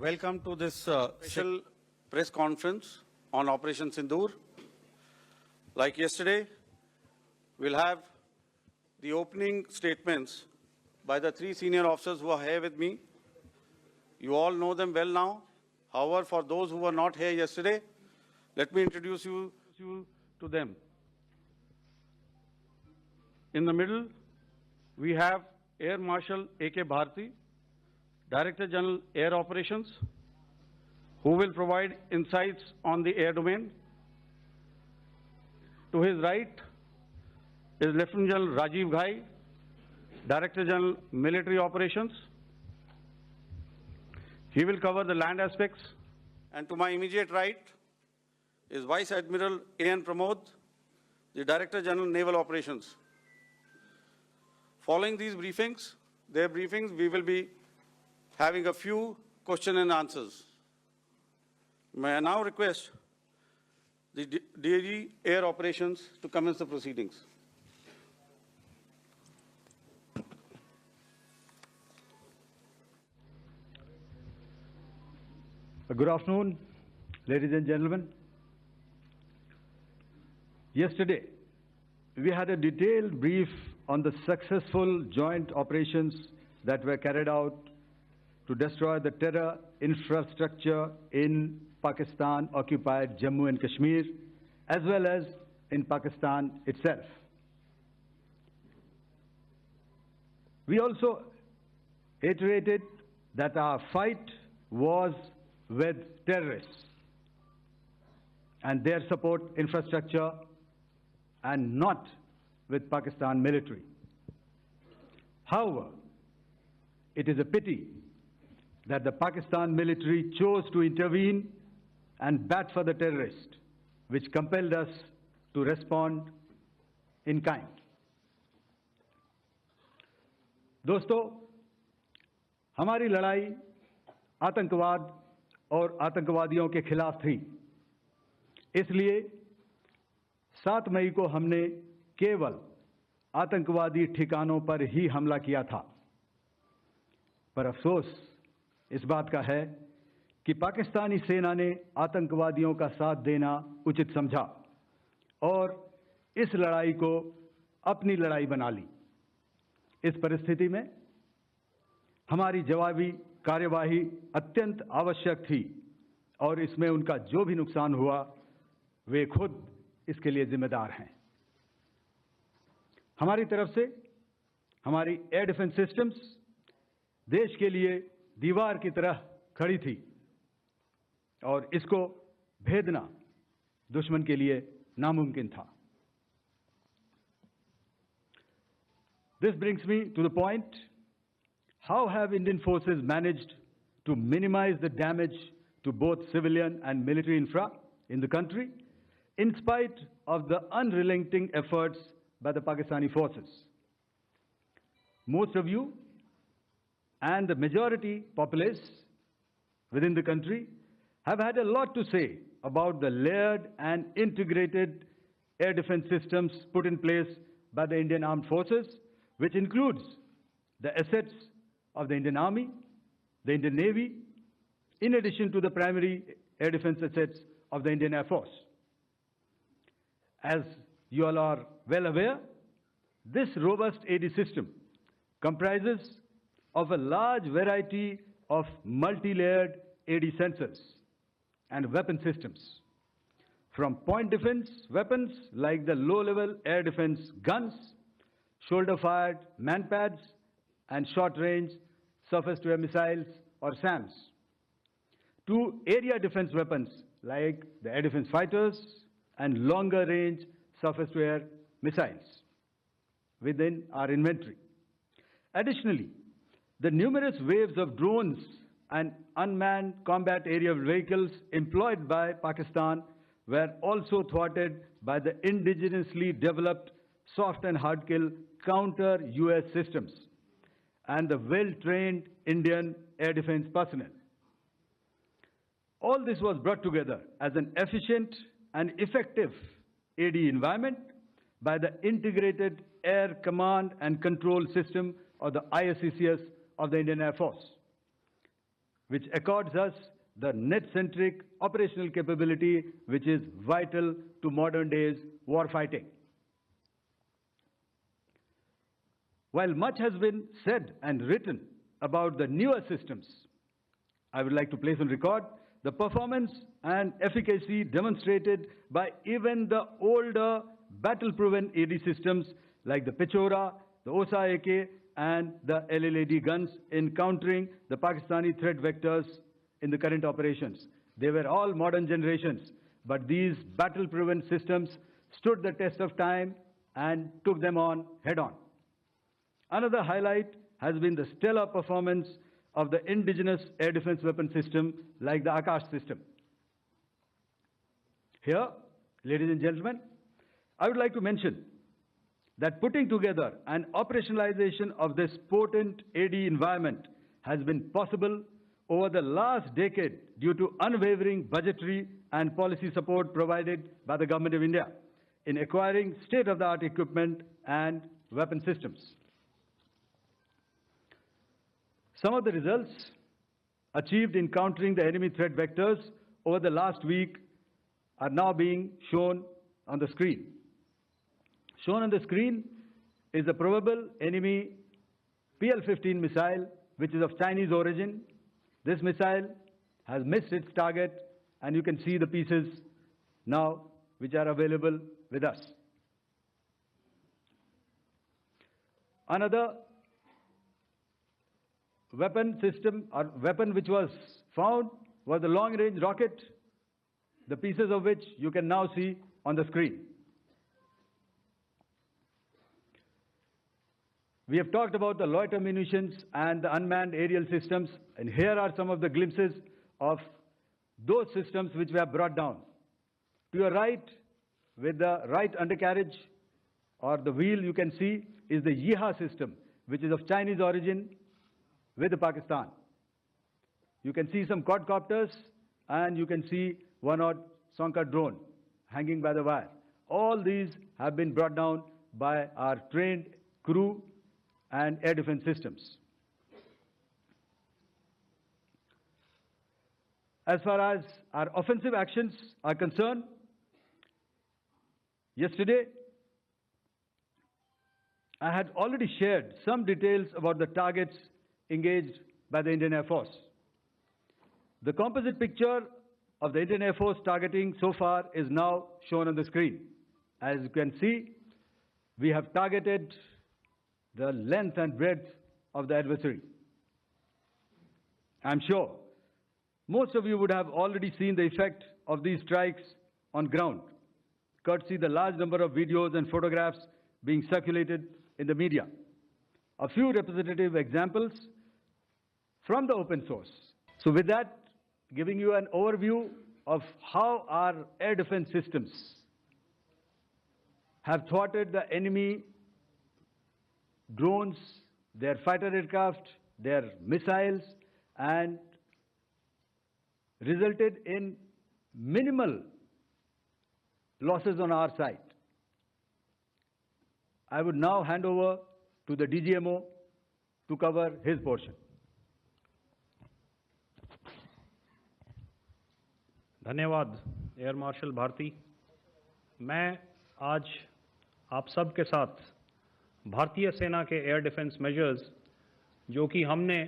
Welcome to this special press conference on Operation Sindoor. Like yesterday, we'll have the opening statements by the three senior officers who are here with me. You all know them well now. However, for those who were not here yesterday, let me introduce you to them. In the middle, we have Air Marshal A.K. Bharti, Director General Air Operations, who will provide insights on the air domain. To his right is Lieutenant General Rajiv Ghai, Director General Military Operations. He will cover the land aspects. And to my immediate right is Vice Admiral A.N. Pramod, the Director General Naval Operations. Following these briefings, we will be having a few question and answers. May I now request the DG Air Operations to commence the proceedings. Good afternoon, ladies and gentlemen. Yesterday, we had a detailed brief on the successful joint operations that were carried out to destroy the terror infrastructure in Pakistan-occupied Jammu and Kashmir, as well as in Pakistan itself. We also iterated that our fight was with terrorists and their support infrastructure and not with Pakistan military. However, it is a pity that the Pakistan military chose to intervene and bat for the terrorist, which compelled us to respond in kind. दोस्तों, हमारी लड़ाई आतंकवाद और आतंकवादियों के खिलाफ थी। इसलिए 7 मई को हमने केवल आतंकवादी ठिकानों पर ही हमला किया था। पर अफसोस इस बात का है कि पाकिस्तानी सेना ने आतंकवादियों का साथ देना उचित समझा और इस लड़ाई को अपनी लड़ाई बना ली। इस परिस्थिति में हमारी जवाबी कार्यवाही अत्यंत आवश्यक थी और इसमें उनका जो भी नुकसान हुआ, वे खुद इसके लिए जिम्मेदार हैं। हमारी तरफ से हमारी एयर डिफेंस सिस्टम्स देश के लिए दीवार की तरह खड़ी थी और इसको भेदना दुश्मन के लिए नामुमकिन था। This brings me to the point, how have Indian forces managed to minimize the damage to both civilian and military infra in the country in spite of the unrelenting efforts by the Pakistani forces? Most of you and the majority populace within the country have had a lot to say about the layered and integrated air defense systems put in place by the Indian Armed Forces, which includes the assets of the Indian Army, the Indian Navy, in addition to the primary air defense assets of the Indian Air Force. As you all are well aware, this robust AD system comprises of a large variety of multi-layered AD sensors and weapon systems, from point defense weapons like the low-level air defense guns, shoulder-fired manpads, and short-range surface-to-air missiles or SAMs, to area defense weapons like the air defense fighters and longer-range surface-to-air missiles within our inventory. Additionally, the numerous waves of drones and unmanned combat aerial vehicles employed by Pakistan were also thwarted by the indigenously developed soft and hard kill counter-US systems and the well-trained Indian air defense personnel. All this was brought together as an efficient and effective AD environment by the Integrated Air Command and Control System, or the ISCCS, of the Indian Air Force. which accords us the net-centric operational capability which is vital to modern days war fighting. While much has been said and written about the newer systems, I would like to place on record the performance and efficacy demonstrated by even the older battle-proven AD systems like the Pechora, the Osa AK, and the LLAD guns in countering the Pakistani threat vectors in the current operations. They were all modern generations, but these battle-proven systems stood the test of time and took them on head-on. Another highlight has been the stellar performance of the indigenous air defense weapon system like the Akash system. Here, ladies and gentlemen, I would like to mention that putting together an operationalization of this potent AD environment has been possible over the last decade due to unwavering budgetary and policy support provided by the Government of India in acquiring state-of-the-art equipment and weapon systems. Some of the results achieved in countering the enemy threat vectors over the last week are now being shown on the screen. Shown on the screen is the probable enemy PL-15 missile, which is of Chinese origin. This missile has missed its target, and you can see the pieces now which are available with us. Another weapon system or weapon which was found was the long-range rocket, the pieces of which you can now see on the screen. We have talked about the loiter munitions and the unmanned aerial systems, and here are some of the glimpses of those systems which we have brought down. To your right, with the right undercarriage or the wheel, you can see is the Yeeha system, which is of Chinese origin with Pakistan. You can see some quadcopters, and you can see one odd Sonka drone hanging by the wire. All these have been brought down by our trained crew and air defense systems. As far as our offensive actions are concerned, yesterday I had already shared some details about the targets engaged by the Indian Air Force. The composite picture of the Indian Air Force targeting so far is now shown on the screen. As you can see, we have targeted the length and breadth of the adversary. I'm sure most of you would have already seen the effect of these strikes on ground, courtesy the large number of videos and photographs being circulated in the media. A few representative examples from the open source. So with that, giving you an overview of how our air defense systems have thwarted the enemy drones, their fighter aircraft, their missiles, and resulted in minimal losses on our side. I would now hand over to the DGMO to cover his portion. धन्यवाद air marshal Bharti. मैं आज आप सब के साथ भारतीय सेना के एयर डिफेंस मेजर्स जो कि हमने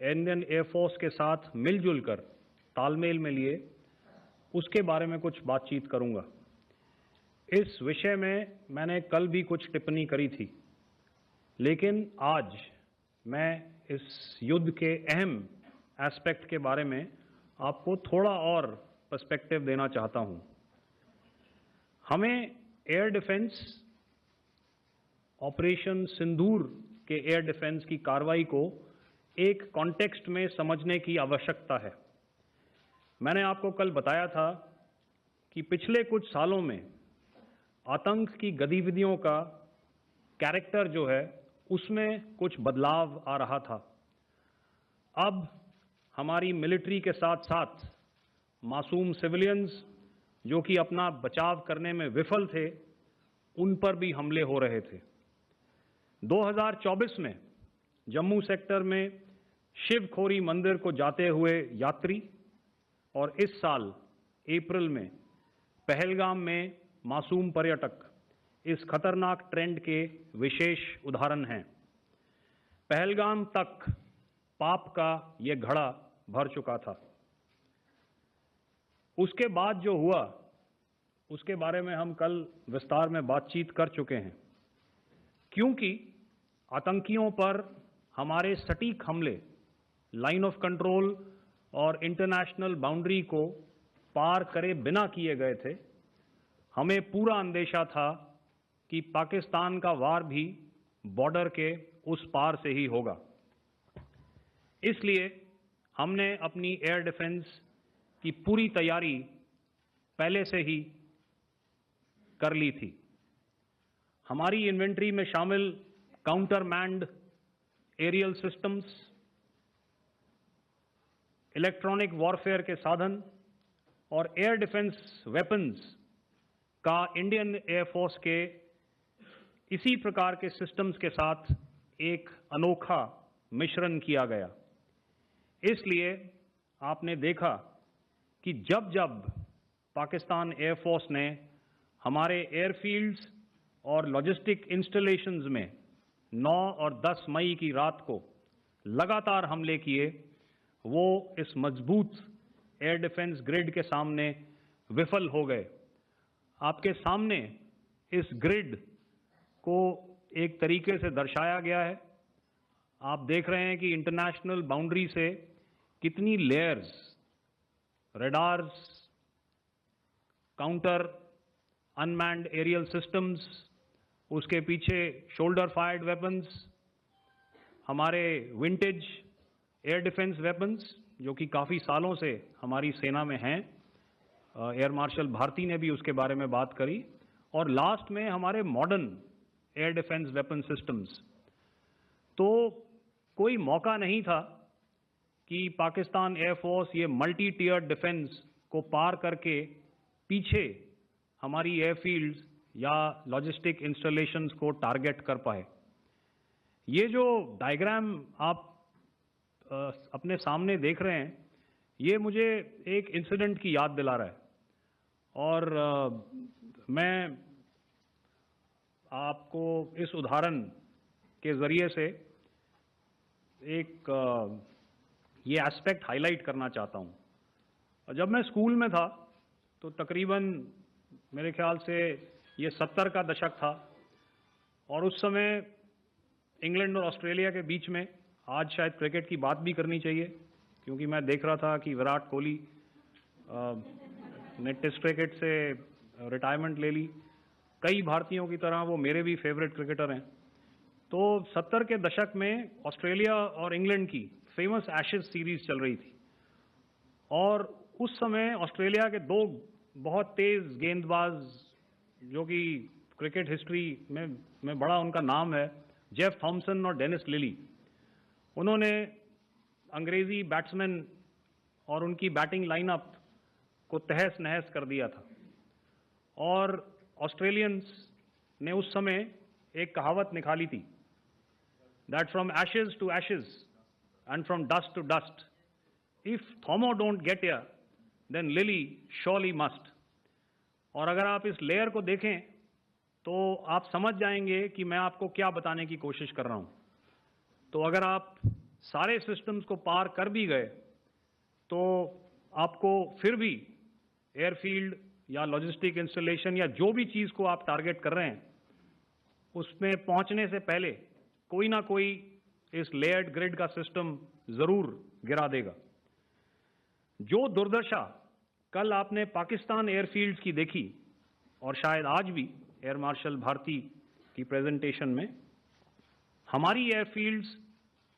इंडियन एयर फोर्स के साथ मिलजुल कर तालमेल में लिए, उसके बारे में कुछ बातचीत करूंगा। इस विषय में मैंने कल भी कुछ टिप्पणी करी थी, लेकिन आज मैं इस युद्ध के अहम एस्पेक्ट के बारे में आपको थोड़ा और पर्सपेक्टिव देना चाहता हूं। हमें एयर डिफेंस ऑपरेशन सिंदूर के एयर डिफेंस की कार्रवाई को एक कॉन्टेक्स्ट में समझने की आवश्यकता है। मैंने आपको कल बताया था कि पिछले कुछ सालों में आतंक की गतिविधियों का कैरेक्टर जो है उसमें कुछ बदलाव आ रहा था। अब हमारी मिलिट्री के साथ साथ मासूम सिविलियंस जो कि अपना बचाव करने में विफल थे, उन पर भी हमले हो रहे थे। 2024 में जम्मू सेक्टर में शिवखोरी मंदिर को जाते हुए यात्री और इस साल अप्रैल में पहलगाम में मासूम पर्यटक इस खतरनाक ट्रेंड के विशेष उदाहरण हैं। पहलगाम तक पाप का ये घड़ा भर चुका था। उसके बाद जो हुआ उसके बारे में हम कल विस्तार में बातचीत कर चुके हैं। क्योंकि आतंकियों पर हमारे सटीक हमले लाइन ऑफ कंट्रोल और इंटरनेशनल बाउंड्री को पार करे बिना किए गए थे, हमें पूरा अंदेशा था कि पाकिस्तान का वार भी बॉर्डर के उस पार से ही होगा। इसलिए हमने अपनी एयर डिफेंस की पूरी तैयारी पहले से ही कर ली थी। हमारी इन्वेंट्री में शामिल counter manned aerial systems, electronic warfare के साधन और एयर डिफेंस वेपन्स का इंडियन एयरफोर्स के इसी प्रकार के सिस्टम्स के साथ एक अनोखा मिश्रण किया गया। इसलिए आपने देखा कि जब जब पाकिस्तान एयरफोर्स ने हमारे एयरफील्ड्स और लॉजिस्टिक इंस्टॉलेशंस में 9 और 10 मई की रात को लगातार हमले किए, वो इस मजबूत एयर डिफेंस ग्रिड के सामने विफल हो गए। आपके सामने इस ग्रिड को एक तरीके से दर्शाया गया है। आप देख रहे हैं कि इंटरनेशनल बाउंड्री से कितनी layers, radars, counter unmanned aerial systems, उसके पीछे शोल्डर फायर्ड वेपन्स, हमारे विंटेज एयर डिफेंस वेपन्स जो कि काफ़ी सालों से हमारी सेना में हैं। एयर मार्शल भारती ने भी उसके बारे में बात करी। और लास्ट में हमारे modern air defence weapon systems. तो कोई मौका नहीं था कि पाकिस्तान एयरफोर्स ये मल्टी टियर डिफेंस को पार करके पीछे हमारी एयरफील्ड्स या लॉजिस्टिक इंस्टॉलेशंस को टारगेट कर पाए। ये जो डायग्राम आप अपने सामने देख रहे हैं, ये मुझे एक इंसिडेंट की याद दिला रहा है। और मैं आपको इस उदाहरण के ज़रिए से एक ये एस्पेक्ट हाईलाइट करना चाहता हूँ। जब मैं स्कूल में था तो तकरीबन मेरे ख्याल से ये 70 का दशक था और उस समय इंग्लैंड और ऑस्ट्रेलिया के बीच में, आज शायद क्रिकेट की बात भी करनी चाहिए क्योंकि मैं देख रहा था कि विराट कोहली ने टेस्ट क्रिकेट से रिटायरमेंट ले ली। कई भारतीयों की तरह वो मेरे भी फेवरेट क्रिकेटर हैं। तो 70 के दशक में ऑस्ट्रेलिया और इंग्लैंड की फेमस एशेज सीरीज चल रही थी और उस समय ऑस्ट्रेलिया के 2 बहुत तेज गेंदबाज जो कि क्रिकेट हिस्ट्री में बड़ा उनका नाम है, जेफ थॉमसन और डेनिस लिली, उन्होंने अंग्रेजी बैट्समैन और उनकी बैटिंग लाइनअप को तहस नहस कर दिया था। और ऑस्ट्रेलियंस ने उस समय एक कहावत निकाली थी, that from ashes to ashes and from dust to dust, if Thommo don't get here then Lillee surely must. और अगर आप इस लेयर को देखें तो आप समझ जाएंगे कि मैं आपको क्या बताने की कोशिश कर रहा हूं। तो अगर आप सारे सिस्टम्स को पार कर भी गए तो आपको फिर भी एयरफील्ड या लॉजिस्टिक इंस्टॉलेशन या जो भी चीज़ को आप टारगेट कर रहे हैं उसमें पहुंचने से पहले कोई ना कोई इस लेयर्ड ग्रिड का सिस्टम ज़रूर गिरा देगा। जो दुर्दशा कल आपने पाकिस्तान एयरफील्ड्स की देखी और शायद आज भी एयर मार्शल भारती की प्रेजेंटेशन में, हमारी एयरफील्ड्स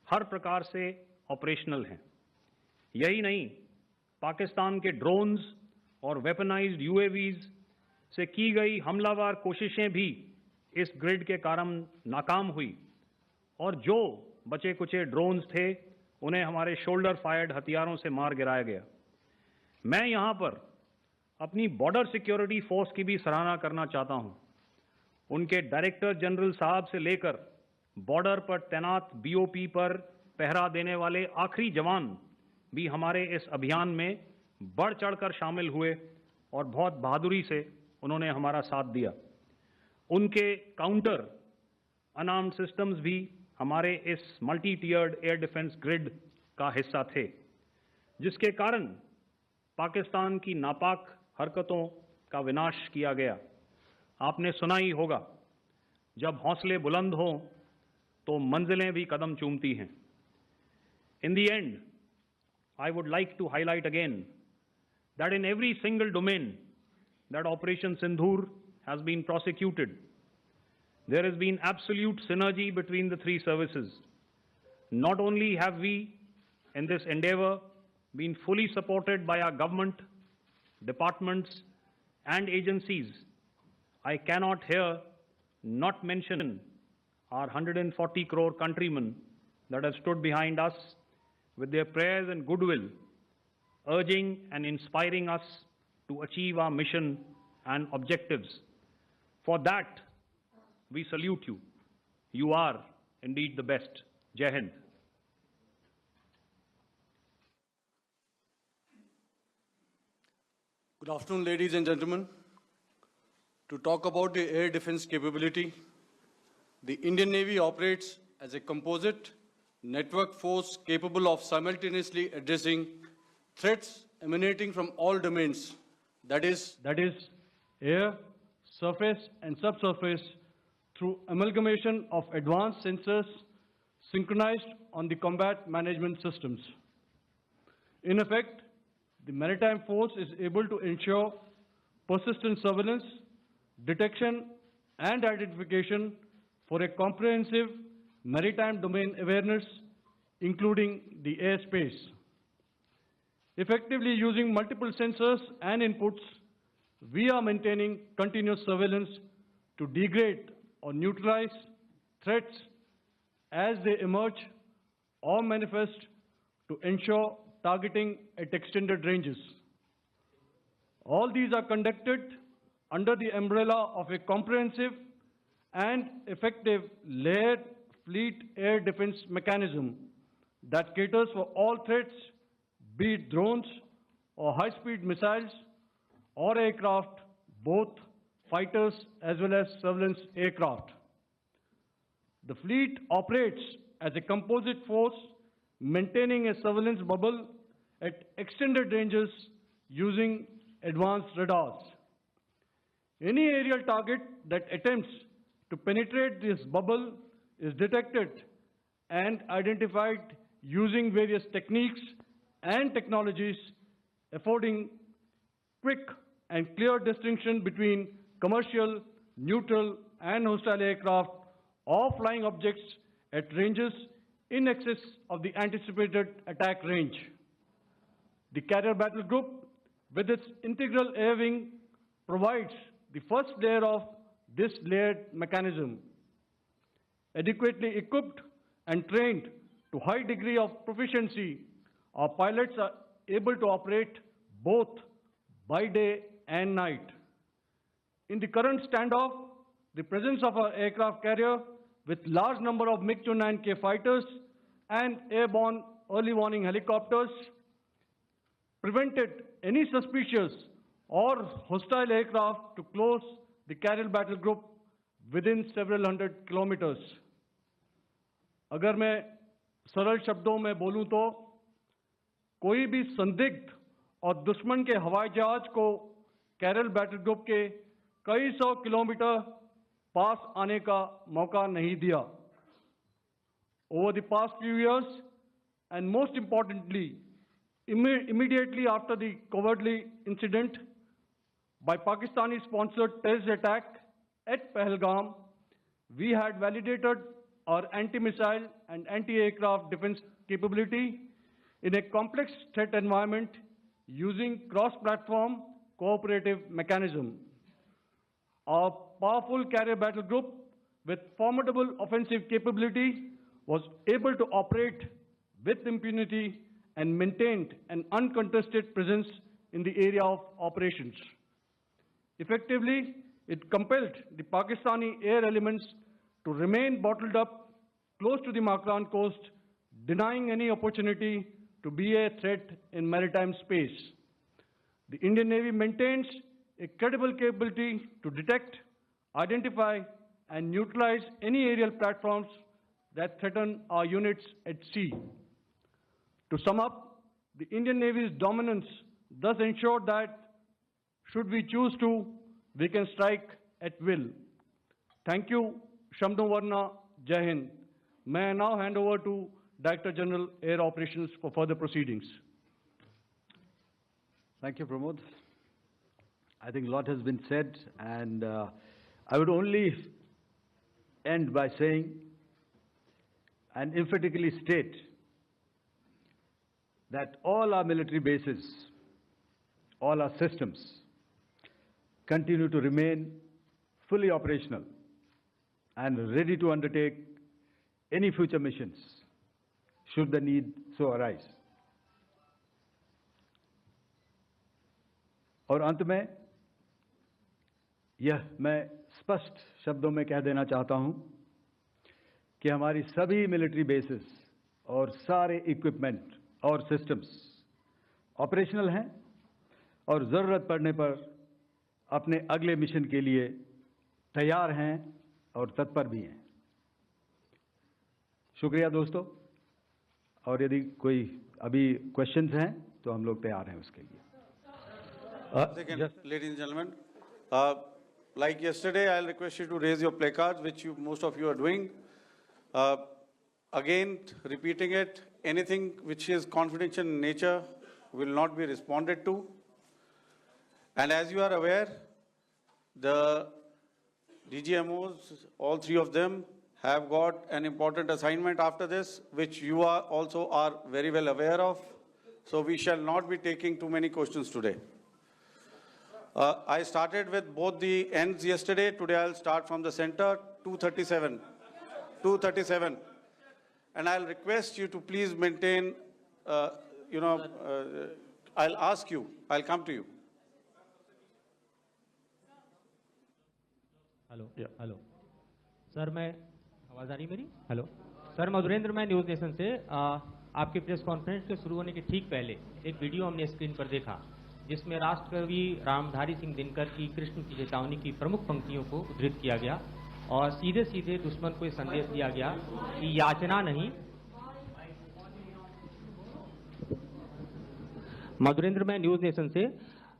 हर प्रकार से ऑपरेशनल हैं। यही नहीं, पाकिस्तान के ड्रोन्स और वेपनाइज्ड यूएवीज से की गई हमलावर कोशिशें भी इस ग्रिड के कारण नाकाम हुई और जो बचे कुचे ड्रोन्स थे उन्हें हमारे शोल्डर फायर्ड हथियारों से मार गिराया गया। मैं यहां पर अपनी बॉर्डर सिक्योरिटी फोर्स की भी सराहना करना चाहता हूं। उनके डायरेक्टर जनरल साहब से लेकर बॉर्डर पर तैनात बीओपी पर पहरा देने वाले आखिरी जवान भी हमारे इस अभियान में बढ़ चढ़कर शामिल हुए और बहुत बहादुरी से उन्होंने हमारा साथ दिया। उनके काउंटर अनार्म्ड सिस्टम्स भी हमारे इस मल्टी टियर्ड एयर डिफेंस ग्रिड का हिस्सा थे, जिसके कारण पाकिस्तान की नापाक हरकतों का विनाश किया गया। आपने सुना ही होगा, जब हौसले बुलंद हों तो मंजिलें भी कदम चूमती हैं। In the end, I would like to highlight again that in every single domain that Operation Sindoor has been prosecuted, there has been absolute synergy between the three services. Not only have we, in this endeavor, been fully supported by our government, departments, and agencies, I cannot here not mention our 140 crore countrymen that have stood behind us with their prayers and goodwill, urging and inspiring us to achieve our mission and objectives. For that, we salute you. You are indeed the best. Jai Hind. Good afternoon, ladies and gentlemen. To talk about the air defense capability, the Indian Navy operates as a composite network force capable of simultaneously addressing threats emanating from all domains, that is air, surface and subsurface, through amalgamation of advanced sensors synchronized on the combat management systems. In effect, the maritime force is able to ensure persistent surveillance, detection and identification for a comprehensive maritime domain awareness, including the airspace. Effectively using multiple sensors and inputs, we are maintaining continuous surveillance to degrade or neutralize threats as they emerge or manifest, to ensure targeting at extended ranges. All these are conducted under the umbrella of a comprehensive and effective layered fleet air defense mechanism that caters for all threats, be it drones or high-speed missiles or aircraft, both fighters as well as surveillance aircraft. The fleet operates as a composite force, maintaining a surveillance bubble at extended ranges using advanced radars. Any aerial target that attempts to penetrate this bubble is detected and identified using various techniques and technologies, affording quick and clear distinction between commercial, neutral, and hostile aircraft or flying objects at ranges in excess of the anticipated attack range. The Carrier Battle Group, with its integral air wing, provides the first layer of this layered mechanism. Adequately equipped and trained to high degree of proficiency, our pilots are able to operate both by day and night. In the current standoff, the presence of our aircraft carrier with large number of MiG-29K fighters and airborne early warning helicopters prevented any suspicious or hostile aircraft to close the Carrier Battle Group within several hundred kilometers. अगर मैं सरल शब्दों में बोलूं तो कोई भी संदिग्ध और दुश्मन के हवाई जहाज को कैरल बैटल ग्रुप के कई सौ किलोमीटर पास आने का मौका नहीं दिया. Over the past few years, and most importantly, immediately after the cowardly incident by Pakistani-sponsored terrorist attack at Pahalgam, we had validated our anti-missile and anti-aircraft defense capability in a complex threat environment using cross-platform cooperative mechanism. Our powerful carrier battle group with formidable offensive capability was able to operate with impunity and maintained an uncontested presence in the area of operations. Effectively, it compelled the Pakistani air elements to remain bottled up close to the Makran coast, denying any opportunity to be a threat in maritime space. The Indian Navy maintains a credible capability to detect, identify, and neutralize any aerial platforms that threaten our units at sea. To sum up, the Indian Navy's dominance thus ensured that, should we choose to, we can strike at will. Thank you, Shamdho Varna, Jai Hind. May I now hand over to Director General Air Operations for further proceedings. Thank you, Pramod. I think a lot has been said, and I would only end by saying and emphatically state that all our military bases, all our systems continue to remain fully operational and ready to undertake any future missions should the need so arise. और अंत में यह मैं स्पष्ट शब्दों में कह देना चाहता हूं कि हमारी सभी मिलिट्री बेसेस और सारे इक्विपमेंट और सिस्टम्स ऑपरेशनल हैं और ज़रूरत पड़ने पर अपने अगले मिशन के लिए तैयार हैं और तत्पर भी हैं। शुक्रिया दोस्तों, और यदि कोई अभी क्वेश्चंस हैं तो हम लोग तैयार हैं उसके लिए। Second, ladies and gentlemen, like yesterday, I'll request you to raise your placards, which most of you are doing. Again, repeating it, anything which is confidential in nature will not be responded to. And as you are aware, the DGMOs, all three of them, have got an important assignment after this, which you are also are very well aware of. So we shall not be taking too many questions today. I started with both the ends yesterday. Today I'll start from the center, 237. 237. And I'll request you to please maintain, I'll ask you, I'll come to you. Hello hello sir, मैं आवाज़ आ रही मेरी? Hello sir, Madhurendra, मैं news nation से आपके press conference के शुरू होने के ठीक पहले एक वीडियो हमने स्क्रीन पर देखा जिसमें राष्ट्रकवि रामधारी सिंह दिनकर की कृष्ण की चेतावनी की प्रमुख पंक्तियों को उद्धृत किया गया और सीधे सीधे दुश्मन को ये संदेश दिया गया कि याचना नहीं। मधुरेंद्र, मैं न्यूज़ नेशन से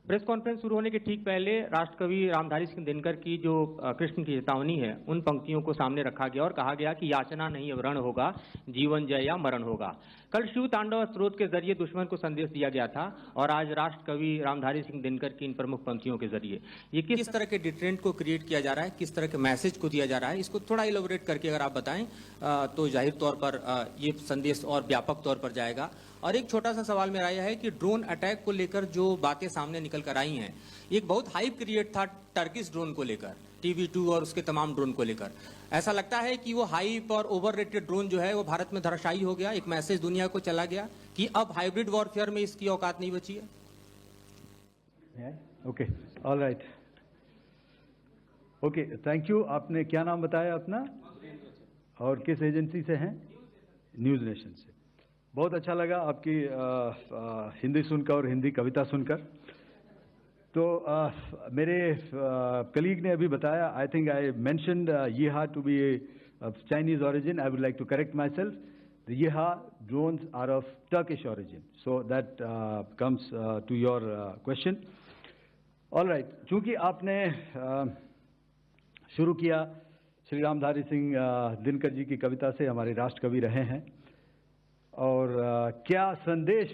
प्रेस कॉन्फ्रेंस शुरू होने के ठीक पहले राष्ट्रकवि रामधारी सिंह दिनकर की जो कृष्ण की चेतावनी है उन पंक्तियों को सामने रखा गया और कहा गया कि याचना नहीं रण होगा, जीवन जय या मरण होगा। कल शिव तांडव स्रोत के जरिए दुश्मन को संदेश दिया गया था और आज राष्ट्रकवि रामधारी सिंह दिनकर की इन प्रमुख पंक्तियों के जरिए ये किस तरह के डिटरेंट को क्रिएट किया जा रहा है, किस तरह के मैसेज को दिया जा रहा है, इसको थोड़ा इलेबोरेट करके अगर आप बताएं तो जाहिर तौर पर ये संदेश और व्यापक तौर पर जाएगा। और एक छोटा सा सवाल मेरा यह है कि ड्रोन अटैक को लेकर जो बातें सामने निकल कर आई हैं, एक बहुत हाइप क्रिएट था टर्किश ड्रोन को लेकर, TB2 और उसके तमाम ड्रोन को लेकर। ऐसा लगता है कि वो हाइप और ओवररेटेड ड्रोन जो है वो भारत में धराशायी हो गया, एक मैसेज दुनिया को चला गया कि अब हाइब्रिड वॉरफेयर में इसकी औकात नहीं बची है। Okay, all right, okay, thank you. आपने क्या नाम बताया अपना और किस एजेंसी से हैं? न्यूज़ नेशन से। बहुत अच्छा लगा आपकी हिंदी सुनकर और हिंदी कविता सुनकर। तो मेरे कलीग ने अभी बताया, I think I mentioned Yiha to be Chinese origin. I would like to correct myself. The Yeeha drones are of Turkish origin. So that comes to your question. All right. चूंकि आपने शुरू किया श्री रामधारी सिंह दिनकर जी की कविता से, हमारे राष्ट्र कवि रहे हैं, और क्या संदेश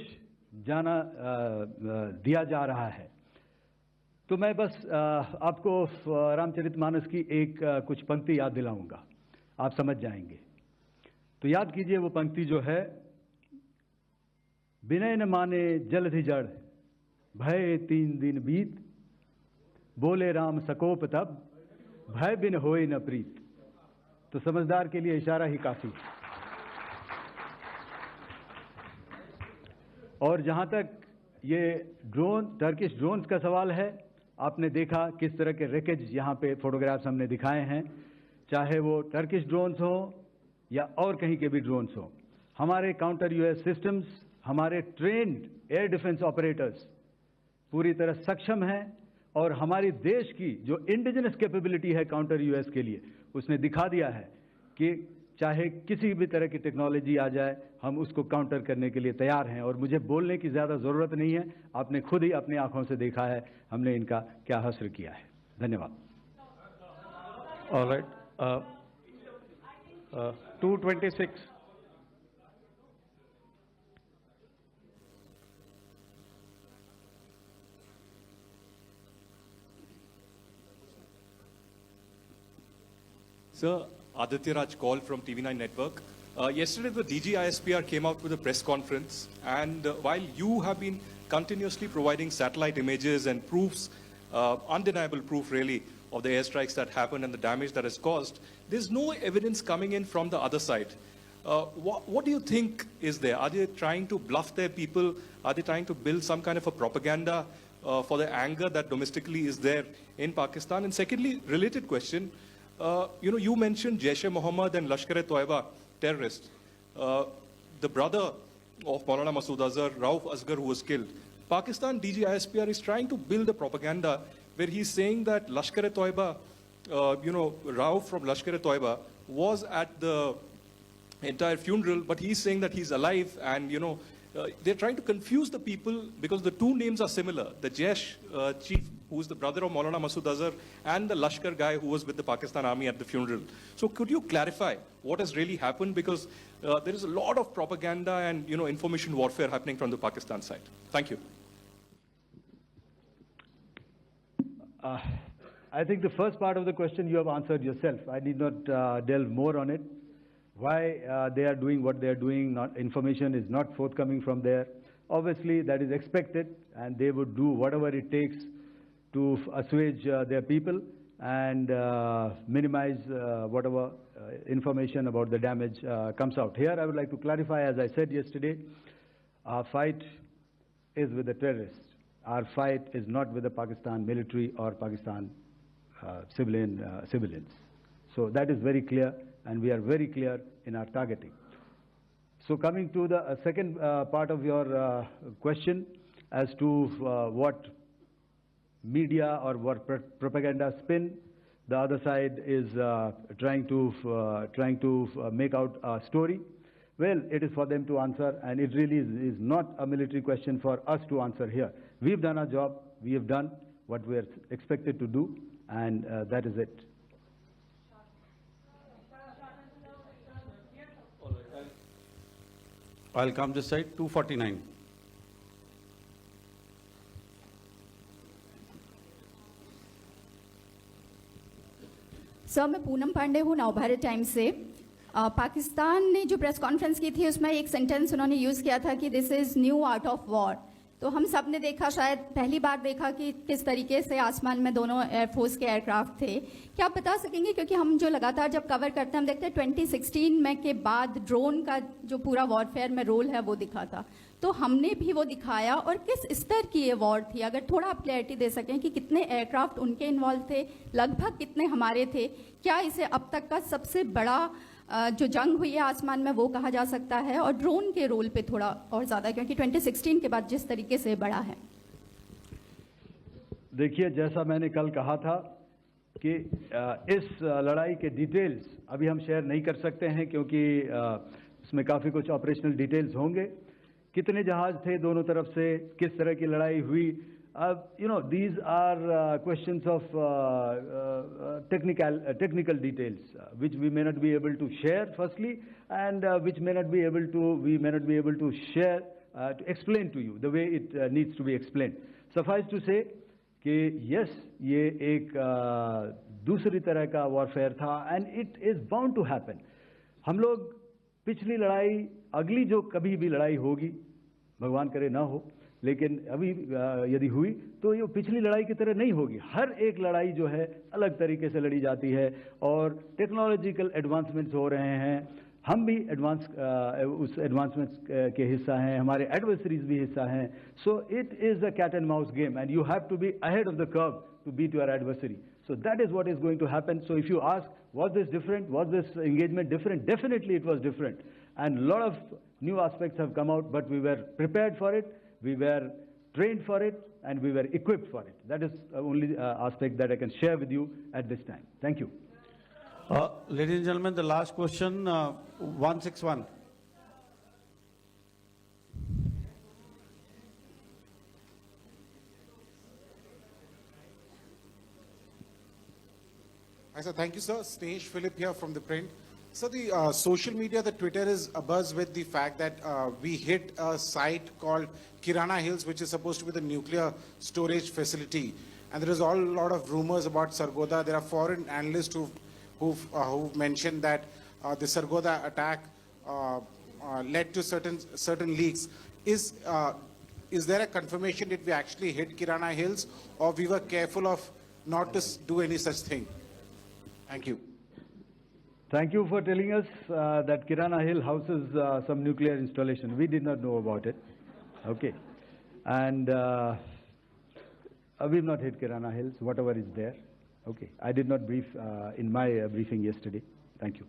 दिया जा रहा है, तो मैं बस आपको रामचरितमानस की एक कुछ पंक्ति याद दिलाऊंगा, आप समझ जाएंगे। तो याद कीजिए वो पंक्ति जो है, विनय न माने जलधि जड़, भय 3 दिन बीत, बोले राम सकोप तब, भय बिन होए न प्रीत। तो समझदार के लिए इशारा ही काफी। और जहां तक ये टर्किश ड्रोन्स का सवाल है, आपने देखा किस तरह के रेकेज यहाँ पे फोटोग्राफ्स हमने दिखाए हैं, चाहे वो टर्किश ड्रोन्स हो या और कहीं के भी ड्रोन्स हो। हमारे काउंटर यूएस सिस्टम्स, हमारे ट्रेन्ड एयर डिफेंस ऑपरेटर्स पूरी तरह सक्षम हैं और हमारी देश की जो इंडिजिनस कैपेबिलिटी है काउंटर यूएस के लिए, उसने दिखा दिया है कि चाहे किसी भी तरह की टेक्नोलॉजी आ जाए, हम उसको काउंटर करने के लिए तैयार हैं। और मुझे बोलने की ज़्यादा ज़रूरत नहीं है, आपने खुद ही अपनी आंखों से देखा है हमने इनका क्या हासिल किया है। धन्यवाद। All right. 226. Sir, Aditya Raj call from TV9 Network. Yesterday, the DGISPR came out with a press conference, and while you have been continuously providing satellite images and proofs, undeniable proof really, of the airstrikes that happened and the damage that is caused, there's no evidence coming in from the other side. What do you think is there? Are they trying to bluff their people? Are they trying to build some kind of a propaganda for the anger that domestically is there in Pakistan? And secondly, related question, you mentioned Jaish-e-Mohammed and Lashkar-e-Toiba terrorists. The brother of Maulana Masood Azhar, Rauf Asghar, who was killed. Pakistan DGISPR is trying to build a propaganda where he's saying that Lashkar-e-Toiba, Rauf from Lashkar-e-Toiba was at the entire funeral, but he's saying that he's alive, and they're trying to confuse the people because the two names are similar. The Jaish chief, who is the brother of Maulana Masood Azhar, and the Lashkar guy who was with the Pakistan Army at the funeral. So could you clarify what has really happened? Because there is a lot of propaganda and information warfare happening from the Pakistan side. Thank you. I think the first part of the question you have answered yourself. I need not delve more on it. Why they are doing what they are doing, information is not forthcoming from there. Obviously, that is expected, and they would do whatever it takes to assuage their people and minimize whatever information about the damage comes out. Here, I would like to clarify, as I said yesterday, our fight is with the terrorists. Our fight is not with the Pakistan military or Pakistan civilians. So that is very clear, and we are very clear in our targeting. So coming to the second part of your question as to what media or what propaganda spin the other side is trying to make out a story. Well, it is for them to answer, and it really is not a military question for us to answer here. We've done our job. We have done what we are expected to do, and that is it. I'll come this side, 249. Sir, मैं पूनम पांडे हूँ, Navbharat times से। पाकिस्तान ने जो press conference की थी उसमें एक sentence उन्होंने यूज़ किया था कि this is new art of war. तो हम सब ने देखा, शायद पहली बार देखा कि किस तरीके से आसमान में दोनों एयरफोर्स के एयरक्राफ्ट थे। क्या आप बता सकेंगे, क्योंकि हम जो लगातार जब कवर करते हैं हम देखते हैं 2016 में के बाद ड्रोन का जो पूरा वॉरफेयर में रोल है वो दिखा था, तो हमने भी वो दिखाया, और किस स्तर की ये वॉर थी? अगर थोड़ा आप क्लैरिटी दे सकें कि कितने एयरक्राफ्ट उनके इन्वॉल्व थे, लगभग कितने हमारे थे, क्या इसे अब तक का सबसे बड़ा जो जंग हुई है आसमान में वो कहा जा सकता है? और ड्रोन के रोल पे थोड़ा और ज़्यादा, क्योंकि 2016 के बाद जिस तरीके से बढ़ा है। देखिए, जैसा मैंने कल कहा था कि इस लड़ाई के डिटेल्स अभी हम शेयर नहीं कर सकते हैं, क्योंकि इसमें काफ़ी कुछ ऑपरेशनल डिटेल्स होंगे। कितने जहाज थे दोनों तरफ से, किस तरह की लड़ाई हुई, these are questions of technical details which we may not be able to share firstly, and which we may not be able to share to explain to you the way it needs to be explained. Suffice to say कि yes, ये एक दूसरी तरह का warfare था, and it is bound to happen. हम लोग पिछली लड़ाई, अगली जो कभी भी लड़ाई होगी, भगवान करे ना हो, लेकिन अभी यदि हुई तो ये पिछली लड़ाई की तरह नहीं होगी। हर एक लड़ाई जो है अलग तरीके से लड़ी जाती है, और टेक्नोलॉजिकल एडवांसमेंट्स हो रहे हैं। हम भी उस एडवांसमेंट्स के हिस्सा हैं, हमारे एडवर्सरीज भी हिस्सा हैं। So it is a cat and mouse game, and you have to be ahead of the curve to beat your adversary. So that is what is going to happen. So if you ask, was this different? Was this engagement different? Definitely it was different. and a lot of new aspects have come out, but we were prepared for it, we were trained for it, and we were equipped for it. That is the only aspect that I can share with you at this time. Thank you. Ladies and gentlemen, the last question, 161. Hi, sir. Thank you, sir. Snesh Philip here from the print. So the social media, the Twitter is abuzz with the fact that we hit a site called Kirana Hills, which is supposed to be the nuclear storage facility. And there is a lot of rumors about Sargodha. There are foreign analysts who've mentioned that the Sargodha attack led to certain leaks. Is there a confirmation that we actually hit Kirana Hills, or we were careful of not to do any such thing? Thank you. Thank you for telling us that Kirana Hill houses some nuclear installation. We did not know about it. Okay. And we've not hit Kirana Hills, whatever is there. Okay. I did not brief in my briefing yesterday. Thank you.